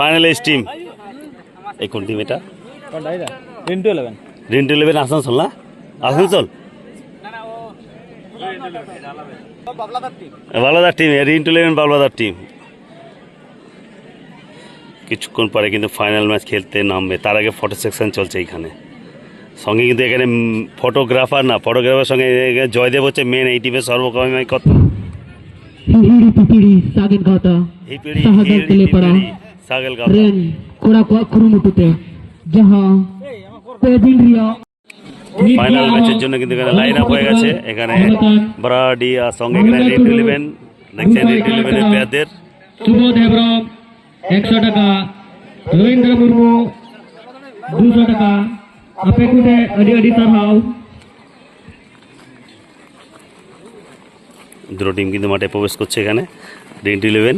Finalist team এই কোন team এটা? রিন্টু 11 আসানসোল না? আসানসোল বাবলাদার টিম, রিন্টু 11 বাবলাদার টিম। কিছুক্ষণ পরে কিন্তু ফাইনাল ম্যাচ খেলতে নামবে, তার আগে ফটো সেকশন চলছে এইখানে। সঙ্গে কিন্তু এখানে ফটোগ্রাফার না, ফটোগ্রাফার সঙ্গে জয়দেব হচ্ছে মেন এই টিমের সর্বকর্মী কত ফাইনাল ম্যাচের জন্য কিন্তু এখানে লাইন আপ হয়ে গেছে। এখানে ব্রাডি আর সঙ্গে এখানে রিন্টু 11 দেখছেন, রিন্টু 11 এর প্লেয়ারদের। সুবোধ হেমব্রম 100 টাকা, রবীন্দ্র মুর্মু 200 টাকা। আপেক্ষিতে আদি সারহাও। দুটো টিম কিন্তু মাঠে প্রবেশ করছে। এখানে রিন্টু 11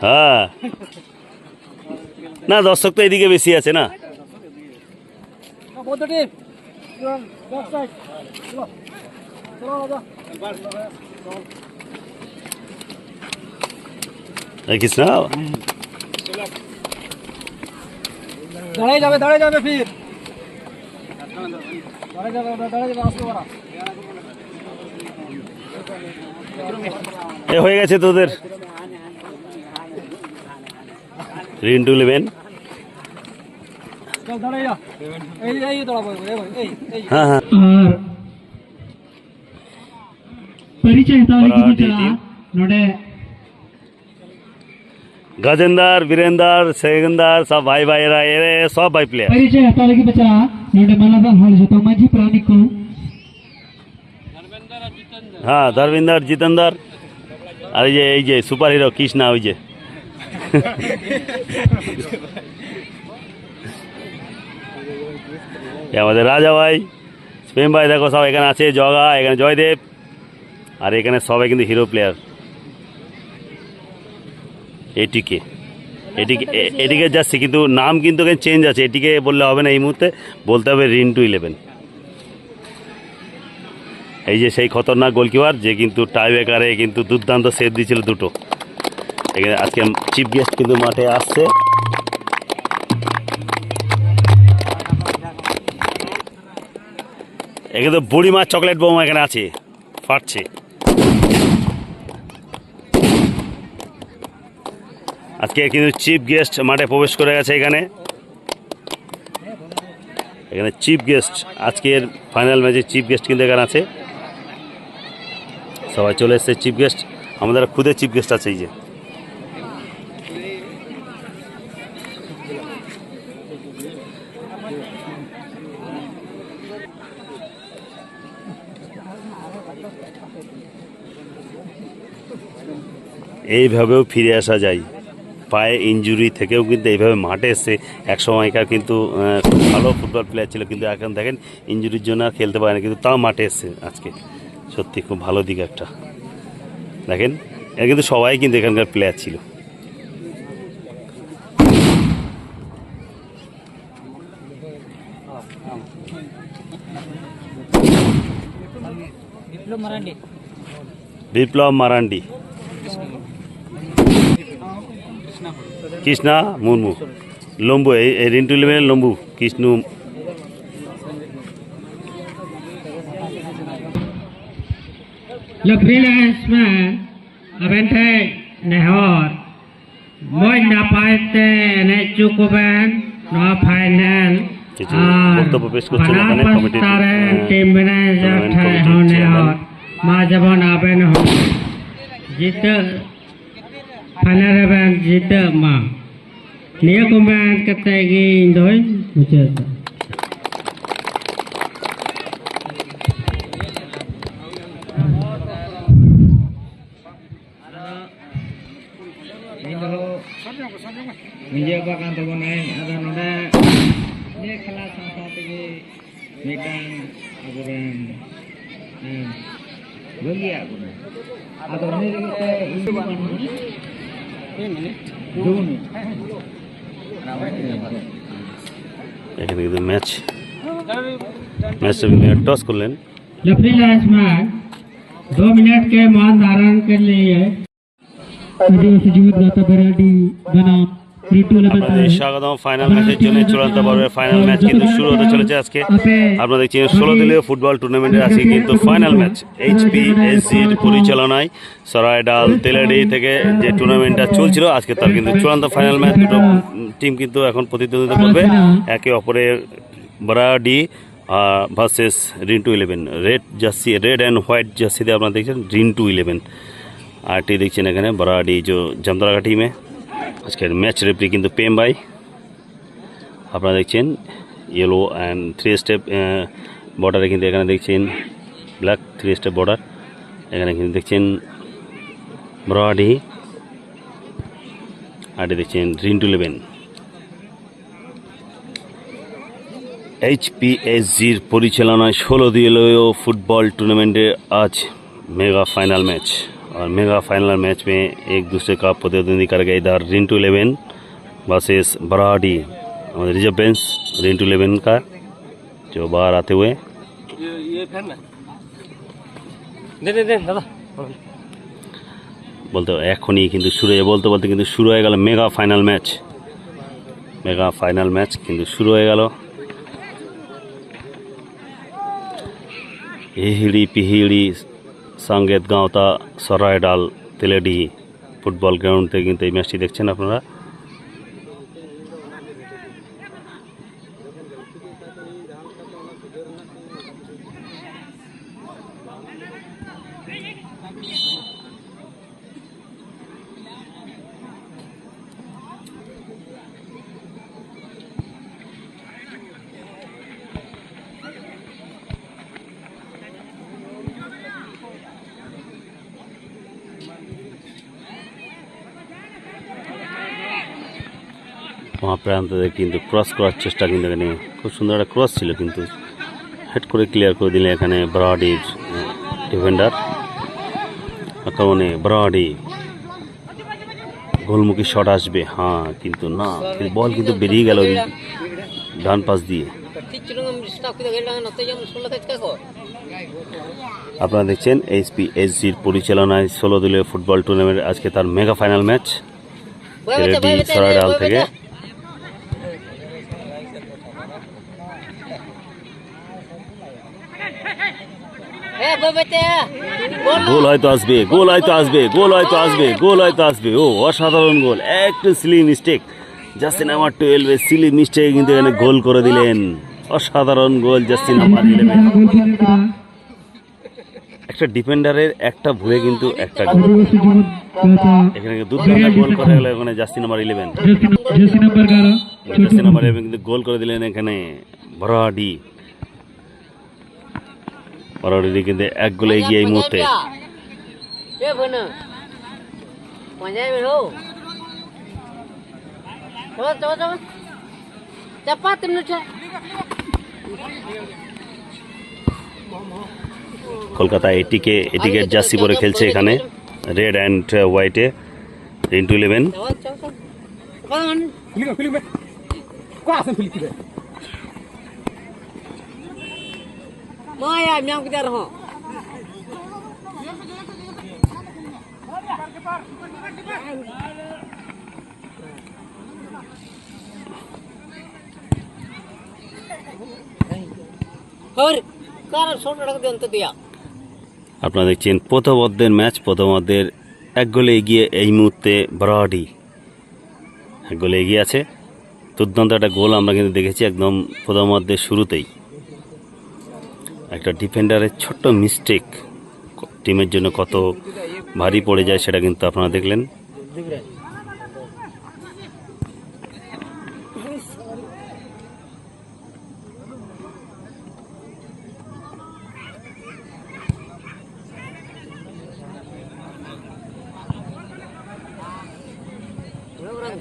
হ্যাঁ না, দর্শক তো এদিকে বেশি আছে না। দেখিস না, দাঁড়াই যাবে ফির এ হয়ে গেছে তোদের রিন্টু 11। हाँ हाँ गजेंदर वीरेंदर सेगंदर सब भाई भाई रहे, सब भाई प्लेयर। हाँ धर्मेंद्र जितेंद्र और ये सुपर हिरो कृष्णा ওই আমাদের রাজা ভাই, স্পেম ভাই, দেখো সব এখানে আছে। জগা এখানে, জয়দেব, আর এখানে সবাই কিন্তু হিরো প্লেয়ার। এটিকে যাচ্ছে, কিন্তু নাম কিন্তু এখানে চেঞ্জ আছে। এটিকে বললে হবে না এই মুহূর্তে, বলতে হবে রিন্টু 11। এই যে সেই খতরনাক গোলকিপার যে কিন্তু টাইব্রেকারে কিন্তু দুর্দান্ত সেভ দিয়েছিল দুটো। এখানে আজকে চিফ গেস্ট কিন্তু মাঠে আসছে। এখানে তো বুড়িমার চকলেট বোমা এখানে আছে, ফাটছে। আজকে কিন্তু চিফ গেস্ট মাঠে প্রবেশ করে গেছে। এখানে চিফ গেস্ট, আজকের ফাইনাল ম্যাচের চিফ গেস্ট কিন্তু এখানে আছে। সবাই চলে এসছে চিফ গেস্ট, আমাদের খুদে চিফ গেস্ট আছে। এই যে এইভাবেও ফিরে আসা যায়, পায়ে ইনজুরি থেকেও কিন্তু এইভাবে মাঠে এসছে। এক সময়কার কিন্তু খুব ভালো ফুটবল প্লেয়ার ছিল, কিন্তু এখন দেখেন ইনজুরির জন্য আর খেলতে পারে না, কিন্তু তাও মাঠে এসছে আজকে। সত্যি খুব ভালো দিক একটা। দেখেন এর কিন্তু সবাই কিন্তু এখানকার প্লেয়ার ছিল। বিপ্লব মারান্ডি, কৃষ্ণা মুর্মু, লম্বু, এই রিন্টু 11 লম্বু, কৃষ্ণ বক্তব্য পেশ করছেন এখানে কমিটির फाइनल रेबन जीत मा निया कमेंट कते गी दोय मुझे निजे बागान तो बनाए आदा नोडे ने खेला साथ गे मिटान अगुरन बगिया अगुरन आदा ने এখানে কিন্তু ম্যাচটা টস করলেন। रेफरी लास्ट मैच 2 मिनट के मान धारण के लिए आदिवासी जीवित गाता बेराडी बनाम ऋतु আপনাদের স্বাগতম ফাইনাল ম্যাচের জন্য চূড়ান্ত পর্বের ফাইনাল ম্যাচ কিন্তু শুরু হতে চলেছে আজকে। আপনারা দেখছেন 16 দলীয় ফুটবল টুর্নামেন্টের আজকে কিন্তু ফাইনাল ম্যাচ HPSGর পরিচালনায় সরাইডাল তেলাডি থেকে যে টুর্নামেন্টটা চলছিল আজকে তার কিন্তু চূড়ান্ত ফাইনাল ম্যাচ। দুটো টিম কিন্তু এখন প্রতিদ্বন্দ্বিতা করবে একে অপরের। Baradi versus Rintu 11 red and white জার্সিতে আপনারা দেখছেন রিন্টু 11 আরটি দেখছেন এখানে বারাডি जो জামতারা টিম है। আজকের ম্যাচ রেফারি কিন্তু পেম ভাই। আপনারা দেখছেন ইয়েলো অ্যান্ড 3 স্টেপ বর্ডারে কিন্তু এখানে দেখছেন ব্ল্যাক 3 স্টেপ বর্ডার। এখানে কিন্তু দেখছেন বারাডি আরটি দেখছেন রিন্টু 11। HPSGর পরিচালনায় 16 দলীয় फुटबॉल टूर्नामेंटे आज मेगा फाइनल मैच और मेगा फाइनल मैच में एक दूसरे का प्रतिद्वंदी कर गए। इधर Rintu 11 versus Baradi reserve bench Rintu 11 का जो बाहर आते हुए বলতে এখনই কিন্তু শুরু হয়ে বলতে বলতে কিন্তু শুরু হয়ে গেল মেগা ফাইনাল ম্যাচ কিন্তু শুরু হয়ে গেল। হিহিড়ি পিহিড়ি সাঙ্গেত গাঁওতা সরাইডাল তেলেডি ফুটবল গ্রাউন্ড থেকে কিন্তু এই ম্যাচটি দেখছেন আপনারা। वहाँ প্রান্ত থেকে কিন্তু ক্রস করার চেষ্টা কিন্তু এখানে খুব সুন্দর একটা ক্রস ছিল কিন্তু হেড করে ক্লিয়ার করে দিলে এখানে বারাডির ডিফেন্ডার আক্রমণে বারাডি গোলমুখী শট আসবে হ্যাঁ কিন্তু না বল কিন্তু বেরিয়ে গেল ডান পাশ দিয়ে। আপনারা দেখছেন HPSGর পরিচালনায় 16 দলীয় ফুটবল টুর্নামেন্ট আজকে তার মেগা ফাইনাল ম্যাচ সরাইডাল থেকে। গোল হয়তো আসবে ও অসাধারণ গোল একটু Seely mistake Justin number 12 Seely mistake কিন্তু এখানে গোল করে দিলেন। অসাধারণ গোল জাস্টিন নাম্বার 11 একটা ডিফেন্ডারের একটা ভুলে কিন্তু একটা গোল এখানে দুটো গোল করে গেল এখানে জাস্টিন নাম্বার 11 কিন্তু গোল করে দিলেন এখানে বারাডি কিন্তু এক গোলে এগিয়ে এই মুহূর্তে। কলকাতা এটিকেট জার্সি পরে খেলছে এখানে রেড অ্যান্ড হোয়াইটে Rintu 11। Maya, miam kita roh. Hor, karan shot adak diyan to diya. আপনারা দেখছেন প্রথমার্ধের ম্যাচ। প্রথমার্ধের এক গোলে এগিয়ে এই মুহূর্তে বারাডি এক গোলে এগিয়ে আছে। দুর্দান্ত একটা গোল আমরা কিন্তু দেখেছি একদম প্রথমার্ধের শুরুতেই। একটা ডিফেন্ডারের ছোট্ট মিস্টেক টিমের জন্য কত ভারী পড়ে যায় সেটা কিন্তু আপনারা দেখলেন।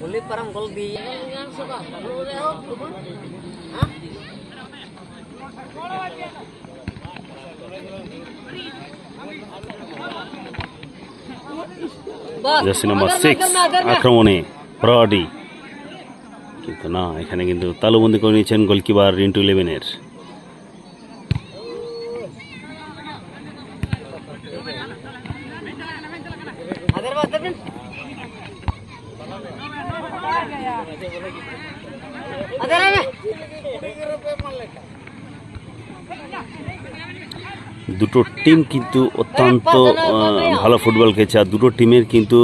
Guli parang gol di. Hah? Jersey number 6 আক্রমণে ব্রডি, কিন্তু না, এখানে কিন্তু তালুবন্দি করে নিয়েছেন গোলকিপার রিন্টু ইলেভেনের। দুটো টিম কিন্তু অত্যন্ত ভালো ফুটবল খেলছে, আর দুটো টিমের কিন্তু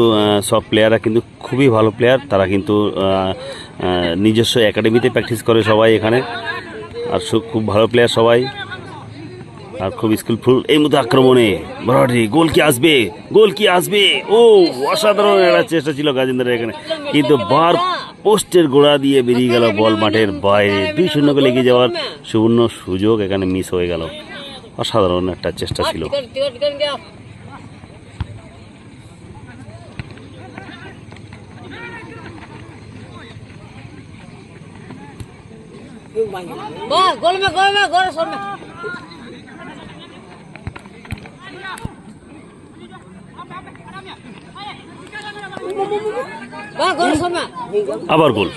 সব প্লেয়াররা কিন্তু খুবই ভালো প্লেয়ার। তারা কিন্তু নিজস্ব একাডেমিতে প্র্যাকটিস করে সবাই এখানে, আর খুব ভালো প্লেয়ার সবাই, আর খুব স্কিলফুল। এই মধ্যে আক্রমণে বরাবরই গোল কি আসবে, গোল কি আসবে! ও অসাধারণ একটা চেষ্টা ছিল গাজেন্দ্রের এখানে, কিন্তু বার পোস্টের গোড়া দিয়ে বেরিয়ে গেল বল মাঠের বাইরে। 2-0 গোলে এগিয়ে যাওয়ার সুবর্ণ সুযোগ এখানে মিস হয়ে গেল। অসাধারণ একটা চেষ্টা ছিল। गोल में गोल शॉट में गोल शॉट में আবার গোল,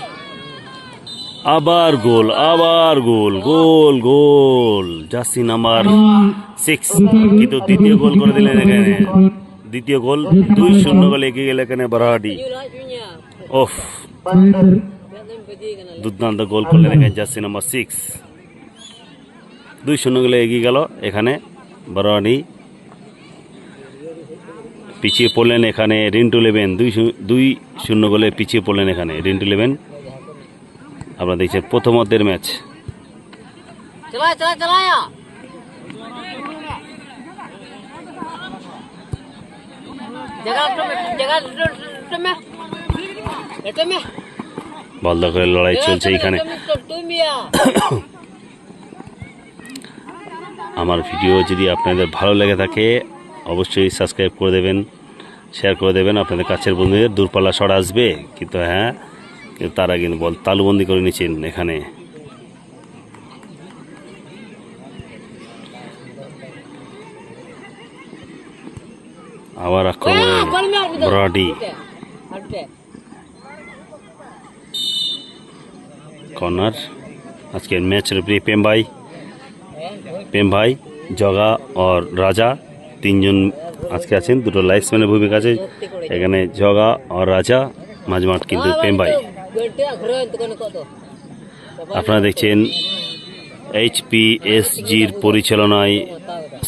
আবার গোল, আবার গোল, গোল গোল জার্সি নাম্বার 6 কিন্তু দ্বিতীয় গোল করে দিলেন এখানে। দ্বিতীয় গোল, 2-0 গোলে এগিয়ে গেল এখানে বারাহাডি। ওফ, দুর্দান্ত গোল করলেন এখানে জার্সি নাম্বার 6। 2-0 গোলে এগিয়ে গেল এখানে বারাহাডি। পিছিয়ে পড়লেন এখানে রিন্টু ইলেভেন, 2-0 গোলে পিছিয়ে পড়লেন এখানে রিন্টু ইলেভেন। আপনারা দেখছেন প্রথমার্ধের ম্যাচ। चलाया বল দখলের লড়াই চলছে এখানে। আমার ভিডিও যদি আপনাদের ভালো লেগে থাকে অবশ্যই সাবস্ক্রাইব করে দেবেন, শেয়ার করে দেবেন আপনাদের কাছের বন্ধুদের। দূরপাল্লা শট আসবে, কিন্তু হ্যাঁ, কিন্তু তারা কিন্তু বল তালুবন্দি করে নিচ্ছেন এখানে। আবার আক্রমণে ব্রডি, কর্নার। আজকের ম্যাচ রেফারি প্রেম ভাই, জগা और রাজা, তিনজন আজকে আছেন। দুটো লাইফসম্যানের ভূমিকা আছে এখানে, জগা और রাজা। মাঝমাঠ কিন্তু প্রেম ভাই। আপনারা দেখছেন HPSGর পরিচালনায়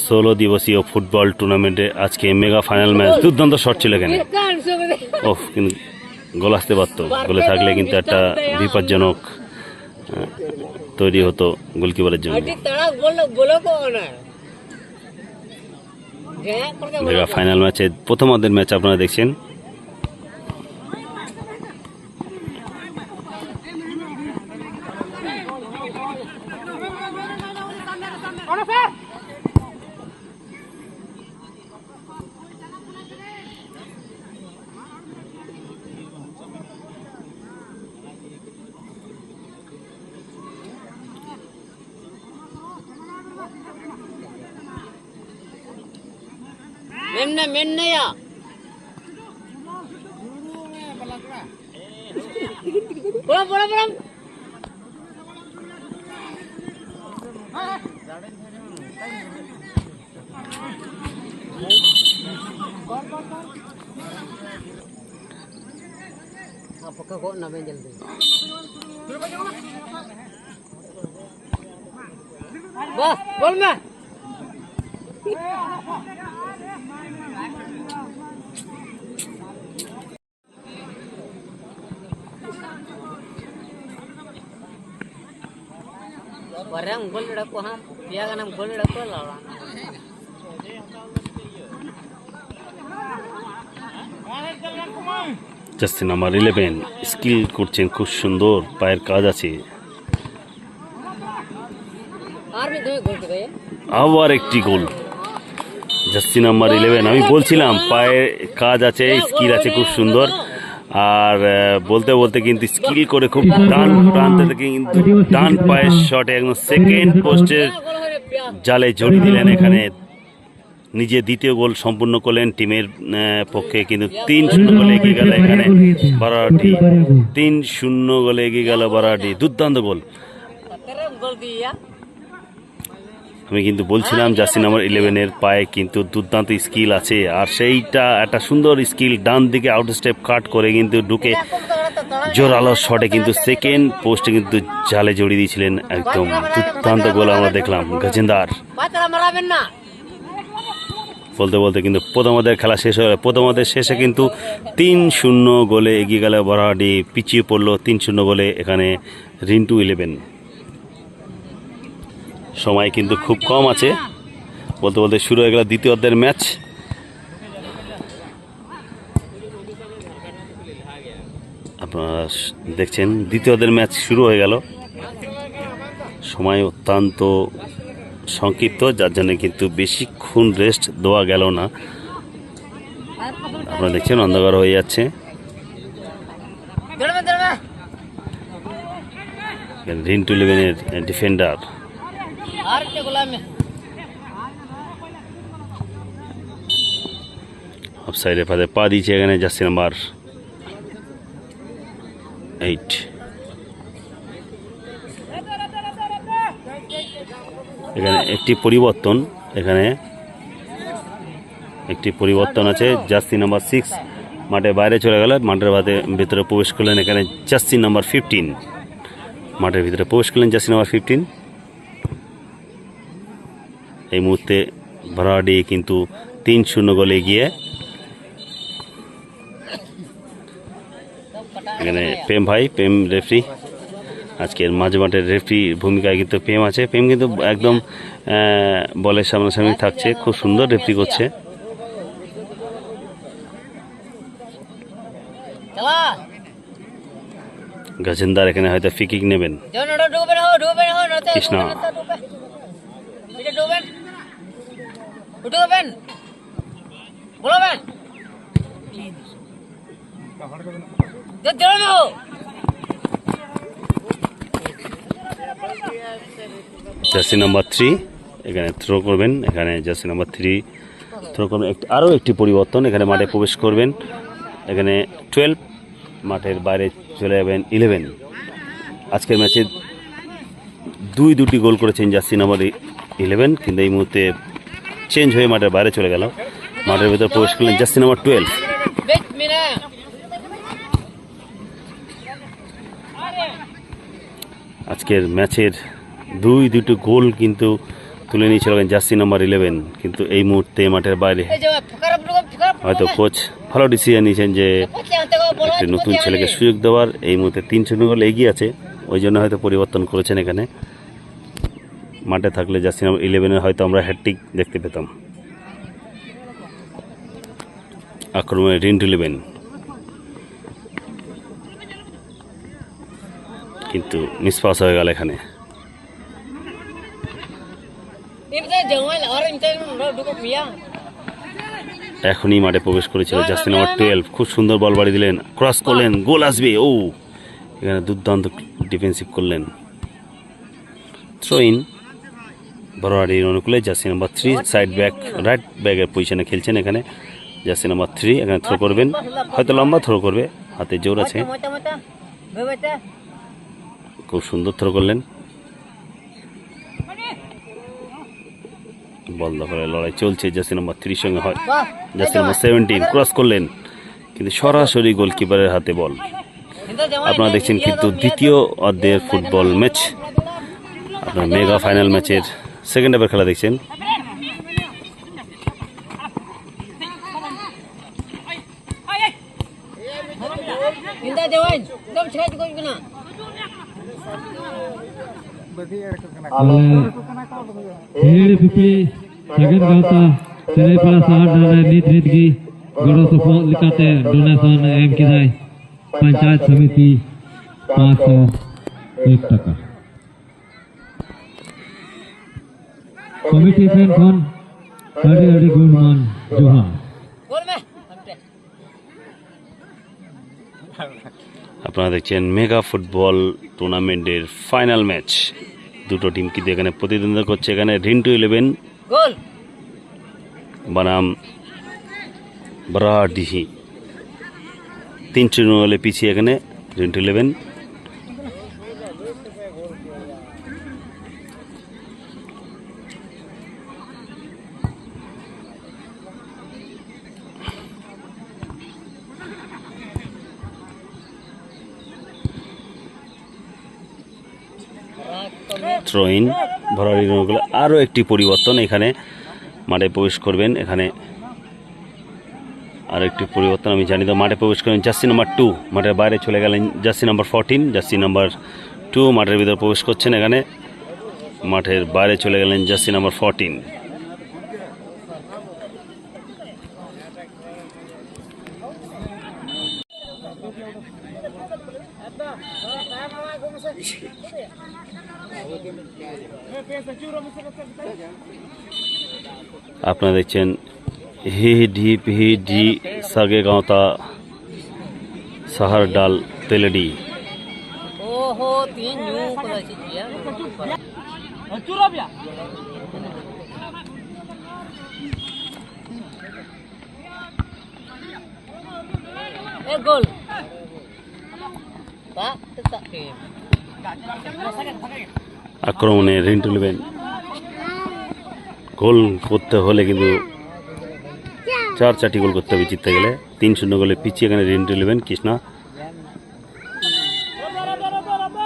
16 দিবসীয় ফুটবল টুর্নামেন্টে আজকে মেগা ফাইনাল ম্যাচ। দুর্দান্ত শট ছিল এখানে। ওহ, কিন্তু গোল আসতে পারতো। গোলে থাকলে কিন্তু একটা বিপজ্জনক তৈরি হতো গোলকিপারের জন্য। মেগা ফাইনাল ম্যাচের প্রথমার্ধের ম্যাচ আপনারা দেখছেন। मेन्ने या बड़ा पक्का को ना जल्दी बस बोल में barang gol dako ham dia ganam gol dako lawan jersey number 11 skill করছেন, খুব সুন্দর পায়ের কাজ আছে। আর নি দুই গোল দিবে আবার একটি গোল জার্সি নাম্বার 11। আমি বলছিলাম পায়ের কাজ আছে, স্কিল আছে খুব সুন্দর। আর বলতে বলতে কিন্তু স্কিল করে খুব ডান প্রান্ত থেকে কিন্তু ডান পায়ের শটে একদম সেকেন্ড পোস্টের জালে জড়িয়ে দিলেন এখানে নিজে দ্বিতীয় গোল সম্পূর্ণ করলেন টিমের পক্ষে, কিন্তু 3-0 গোলে এগিয়ে গেল এখানে বারাহাটি। 3-0 গোলে এগিয়ে গেল বারাহাটি, দুর্দান্ত গোল। तेरे गोल दिया আমি কিন্তু বলছিলাম জার্সি নাম্বার 11-এর পায়ে কিন্তু দুর্দান্ত স্কিল আছে, আর সেইটা একটা সুন্দর স্কিল, ডান দিকে আউট স্টেপ কাট করে কিন্তু ঢুকে জোরালো শটে কিন্তু সেকেন্ড পোস্টে কিন্তু জালে জড়িয়ে দিয়েছিলেন। একদম দুর্দান্ত গোল আমরা দেখলাম গজেন্দার। बातरा मराबेन ना বলতে বলতে কিন্তু প্রথমার্ধের খেলা শেষ হয়ে গেল। প্রথমার্ধের শেষে কিন্তু 3-0 গোলে এগিয়ে গেল বারাহাটি, পিছিয়ে পড়লো 3-0 গোলে এখানে রিন্টু 11। সময় কিন্তু খুব কম আছে, বলতে বলতে শুরু হয়ে গেল দ্বিতীয় অর্ধের ম্যাচ। আপনারা দেখছেন দ্বিতীয় অর্ধের ম্যাচ শুরু হয়ে গেল। সময় অত্যন্ত সংক্ষিপ্ত, যার জন্য কিন্তু বেশিক্ষণ রেস্ট দেওয়া গেল না। আপনারা দেখছেন অন্ধকার হয়ে যাচ্ছে। রিন্টু 11-এর ডিফেন্ডার और के गुलाम में অফসাইডের ফাঁদে পা দিয়েছে এখানে জার্সি নাম্বার 8। এখানে একটি পরিবর্তন আছে, জার্সি নাম্বার 6 মাঠের বাইরে চলে গেল, মাঠের ভিতরে প্রবেশ করলেন এখানে জার্সি নাম্বার 15। মাঠের ভিতরে প্রবেশ করলেন জার্সি নাম্বার 15। এই মুহূর্তে বারাহাটি কিন্তু 3-0 গোলে এগিয়ে। এখানে প্রেম রেফরি, আজকের মাঝে মাঠের রেফরি ভূমিকায় কিন্তু প্রেম আছে। প্রেম কিন্তু একদম বলের সামনাসামনি থাকছে, খুব সুন্দর রেফরি করছে। चला গজেন্দার এখানে হয়তো ফ্রি-কিক নেবেন। जो नडो डूबे हो नते कृष्णा। डूबे डूबे डूबेन बोलो बेन जो जड़ में हो জার্সি নাম্বার 3 এখানে থ্রো করবেন, এখানে জার্সি নাম্বার 3 থ্রো করবেন। আরও একটি পরিবর্তন, এখানে মাঠে প্রবেশ করবেন এখানে 12, মাঠের বাইরে চলে যাবেন 11। আজকের ম্যাচে দুটি গোল করেছেন জার্সি নাম্বার 11, কিন্তু এই মুহূর্তে চেঞ্জ হয়ে মাঠের বাইরে চলে গেল। মাঠের ভিতরে প্রবেশ করলেন জার্সি নাম্বার 12। बेच मिना আজকের ম্যাচের দুটি গোল কিন্তু তুলে নিয়েছিল জার্সি নাম্বার 11, কিন্তু এই মুহূর্তে মাঠের বাইরে जो फकर হয়তো কোচ ভালো ডিসিশন নিয়েছেন যে একটি নতুন ছেলেকে সুযোগ দেওয়ার। এই মুহূর্তে 3-0 গোল এগিয়ে আছে, ওই জন্য হয়তো পরিবর্তন করেছেন এখানে। মাঠে থাকলে জার্সি নাম্বার 11-এর হয়তো আমরা হ্যাটট্রিক দেখতে পেতাম। আক্রমণে রিন্টু 11, কিন্তু মিসপাস হয়ে গেল এখানে। इनसे जवान और इनसे डूबो पिया এখনই মাঠে প্রবেশ করেছিল জার্সি নাম্বার 12, খুব সুন্দর বল বাড়ি দিলেন, ক্রস করলেন, গোল আসবে। ও এখানে দুর্দান্ত ডিফেন্সিভ করলেন। থ্রো ইন বারাহাটির অনুকূলে jersey number 3 side back right ব্যাকের পজিশনে খেলছেন এখানে জার্সি নাম্বার 3। এখানে থ্রো করবেন, হয়তো লম্বা থ্রো করবে, হাতে জোর আছে। मोटा मोटा बेबेटा খুব সুন্দর থ্রো করলেন। বল দখলের লড়াই চলছে জার্সি নাম্বার 3 সঙ্গে, হয় জার্সি নাম্বার 17 ক্রস করলেন, কিন্তু সরাসরি গোলকিপারের হাতে বল। আপনারা দেখছেন কিন্তু দ্বিতীয় অর্ধের ফুটবল ম্যাচ, আপনার মেগা ফাইনাল ম্যাচের সেকেন্ড হাফের খেলা দেখছেন। इंदा जवान तुम छेद कोई बिना हेड पिपली सगन गावता चले पड़ा साहर डाले नीत रीतगी गड़ो सफल लिखाते डोनेशन एम की जाए पंचायत समिति 501 টাকা कमिटी फैन फोन अड़ी गुड मान जोहार बोल में আপনারা দেখছেন মেগা ফুটবল টুর্নামেন্টের ফাইনাল ম্যাচ। দুটো টিম কিন্তু এখানে প্রতিদ্বন্দ্বিতা করছে। এখানে রিন্টু 11 गोल बनाम बराडीही 3 গোলে পিছিয়ে এখানে রিন্টু 11। থ্রোইন ভরারি রঙগুলো আরও একটি পরিবর্তন এখানে মাঠে প্রবেশ করবেন। এখানে আরও একটি পরিবর্তন আমি জানি তো মাঠে প্রবেশ করবেন জার্সি নাম্বার 2, মাঠের বাইরে চলে গেলেন জার্সি নাম্বার 14, জার্সি নাম্বার 2 মাঠের ভিতরে প্রবেশ করছেন। এখানে মাঠের বাইরে চলে গেলেন জার্সি নাম্বার 14। আপনারা দেখছেন হি সাগে গাঁওতা সাহার ডাল তেলেডি। ओहो 3 न्यू कदाचित या एक गोल tak tak আক্রমণে রিন্টু 11 গোল করতে হলে কিন্তু 4 গোল করতে হবে জিততে গেলে। 3-0 গোলে পিছিয়ে এখানে রিন্টু 11 কৃষ্ণা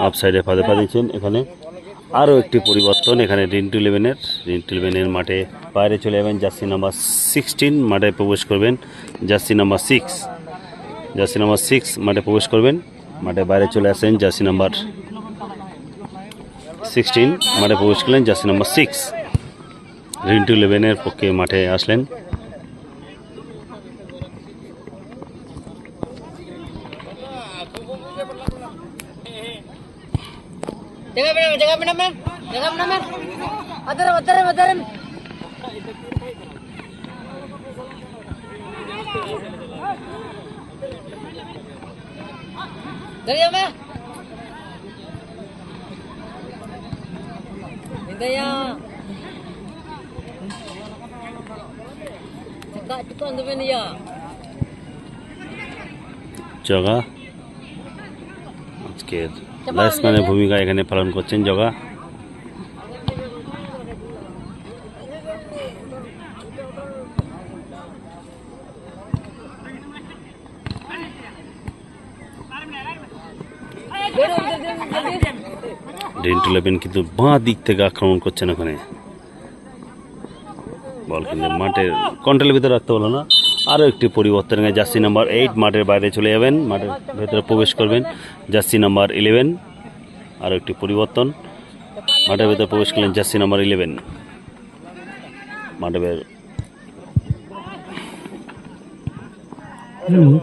অফ সাইডে ফাঁদে পা দিয়েছেন। এখানে আরও একটি পরিবর্তন এখানে রিন্টু 11-এর মাঠে বাইরে চলে যাবেন জার্সি নাম্বার 16, মাঠে প্রবেশ করবেন জার্সি নাম্বার 6, জার্সি নাম্বার 6 মাঠে প্রবেশ করবেন। মাঠে বাইরে চলে আসেন জার্সি নাম্বার 16, মাঠে প্রবেশ করলেন জার্সি নাম্বার 6। রিন্টু 11-এর পক্ষে মাঠে আসলেন। jaga benar adar dari apa Hidaya cekak cekan tu ya জগা আজকের ব্যাটসম্যানের ভূমিকা এখানে পালন করছেন জগা। রিন্টু 11 কিন্তু বাঁ দিক থেকে আক্রমণ করছেন। ওখানে বল কিন্তু মাঠের কন্ট্রোলের ভিতরে রাখতে হলো না। আরও একটি পরিবর্তন জার্সি নাম্বার 8 মাঠের বাইরে চলে যাবেন, মাঠের ভেতরে প্রবেশ করবেন জার্সি নাম্বার 11। আরও একটি পরিবর্তন মাঠের ভেতরে প্রবেশ করলেন জার্সি নাম্বার 11 মাঠের Hello.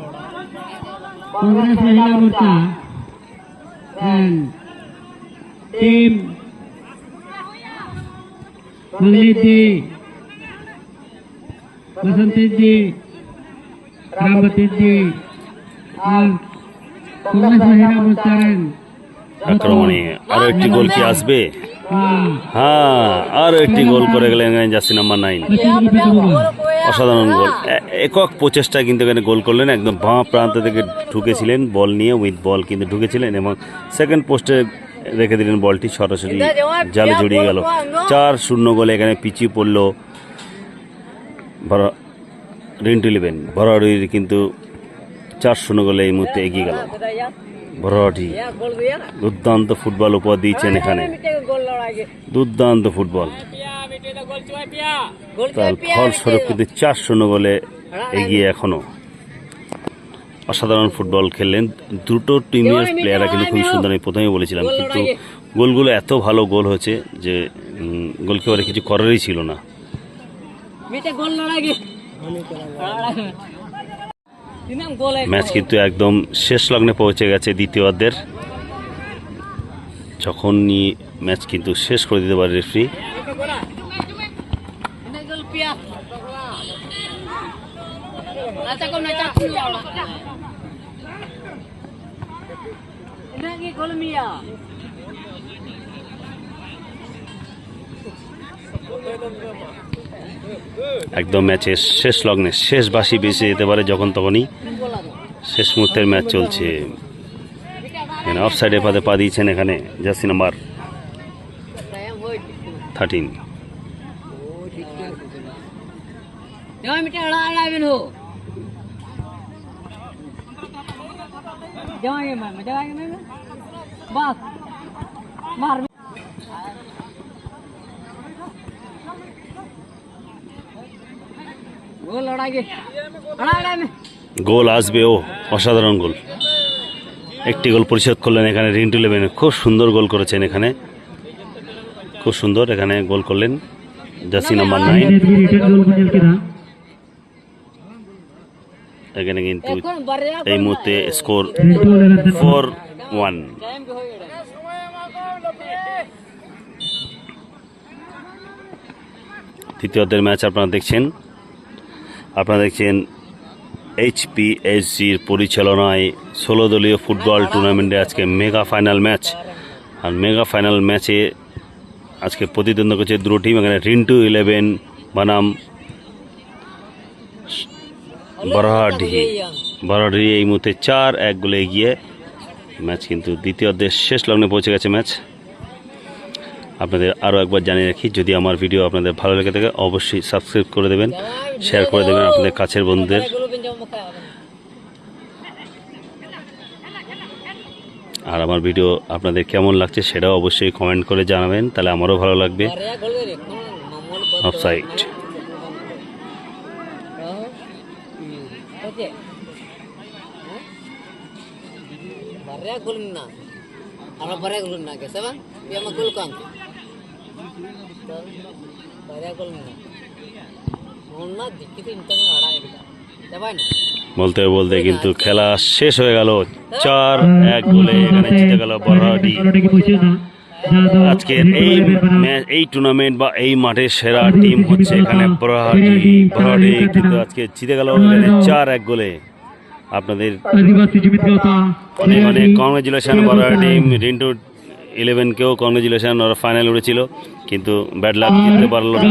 Congress Mahila Morcha and team Malidi, Vasantiji, Ramatiji and Congress Mahila Morcha and আক্রমণে আরও একটি গোল কি আসবে? হ্যাঁ, আরও একটি গোল করে গেলেন জার্সি নাম্বার 9। অসাধারণ গোল, একক প্রচেষ্টায় কিন্তু এখানে গোল করলেন। একদম বাঁ প্রান্ত থেকে ঢুকেছিলেন বল নিয়ে, উইথ বল কিন্তু ঢুকেছিলেন এবং সেকেন্ড পোস্টে রেখে দিলেন বলটি, সরাসরি জালে জড়িয়ে গেল। 4-0 গোলে এখানে পিছিয়ে পড়ল রিন্টু 11। ভরাড়ির কিন্তু 4-0 গোলে এই মুহূর্তে এগিয়ে গেল। ভরাড়ি দুর্দান্ত ফুটবল উপহার দিয়েছেন এখানে, দুর্দান্ত ফুটবল। তার ফলস্বরূপ কিন্তু 4-0 গোলে এগিয়ে এখনো। অসাধারণ ফুটবল খেললেন দুটো টিমের প্লেয়াররা, কিন্তু খুবই সুন্দর। আমি প্রথমেই বলেছিলাম, কিন্তু গোলগুলো এত ভালো গোল হয়েছে যে গোলকিপারে কিছু করারই ছিল না। ম্যাচ কিন্তু একদম শেষ লগ্নে পৌঁছে গেছে দ্বিতীয়ার্ধের। যখনই ম্যাচ কিন্তু শেষ করে দিতে পারে রেফারি। একদম ম্যাচের শেষ লগ্নে শেষ বাঁশি বেঁচে যেতে পারে যখন তখনই। শেষ মুহূর্তের ম্যাচ চলছে। এখানে অফ সাইডে পা দিয়েছেন এখানে jersey number 13। jangan minta ala bin ho jangan ये बस मार गोल लड़ा के में গোল আসবে, ও অসাধারণ গোল। একটি গোল পরিশোধ করলেন এখানে রিন্টু ইলেভেন। খুব সুন্দর গোল করেছেন এখানে, খুব সুন্দর এখানে গোল করলেন জার্সি নাম্বার 9। এখানে কিন্তু এই মুহূর্তে স্কোর 4-1। তৃতীয়ার্ধের ম্যাচ আপনারা দেখছেন HPSGর পরিচালনায় 16 দলীয় ফুটবল টুর্নামেন্টে আজকে মেগা ফাইনাল ম্যাচ। আর মেগা ফাইনাল ম্যাচে আজকে প্রতিদ্বন্দ্ব করছে দুটো টিম। এখানে রিন্টু ইলেভেন বনাম বরাহাডিহি এই মুহূর্তে 4-1 গোলে এগিয়ে। ম্যাচ কিন্তু দ্বিতীয়ার্ধের শেষ লগ্নে পৌঁছে গেছে ম্যাচ। আপনাদের আরও একবার জানিয়ে রাখি, যদি আমার ভিডিও আপনাদের ভালো লেগে থাকে অবশ্যই সাবস্ক্রাইব করে দেবেন, শেয়ার করে দেবেন আপনাদের কাছের বন্ধুদের। আর আমার ভিডিও আপনাদের কেমন লাগছে সেটাও অবশ্যই কমেন্ট করে জানাবেন, তাহলে আমারও ভালো লাগবে। অফসাইড। বলতে বলতে কিন্তু খেলা শেষ হয়ে গেল। 4-1 গোলে এখানে জিতে গেল বরাহাডি। আজকের এই টুর্নামেন্ট বা এই মাঠের সেরা টিম হচ্ছে এখানে বরাহাডি কিন্তু আজকে জিতে গেল এখানে 4-1 গোলে। আপনাদের মানে কংগ্রেচুলেশন বরাহাডি। রিন্টু ইলেভেনকেও কংগ্রেচুলেশন, ওরা ফাইনাল উঠেছিল কিন্তু ব্যাড লাক জিততে পারলো না।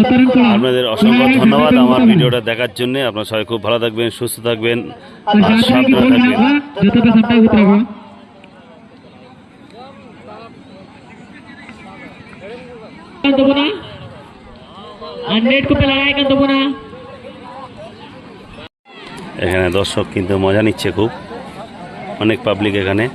আপনাদের অসংখ্য ধন্যবাদ আমার ভিডিওটা দেখার জন্য। আপনারা সবাই খুব ভালো থাকবেন, সুস্থ থাকবেন আর সাবধানে থাকবেন। এখানে দর্শক কিন্তু মজা নিচ্ছে খুব, অনেক পাবলিক এখানে।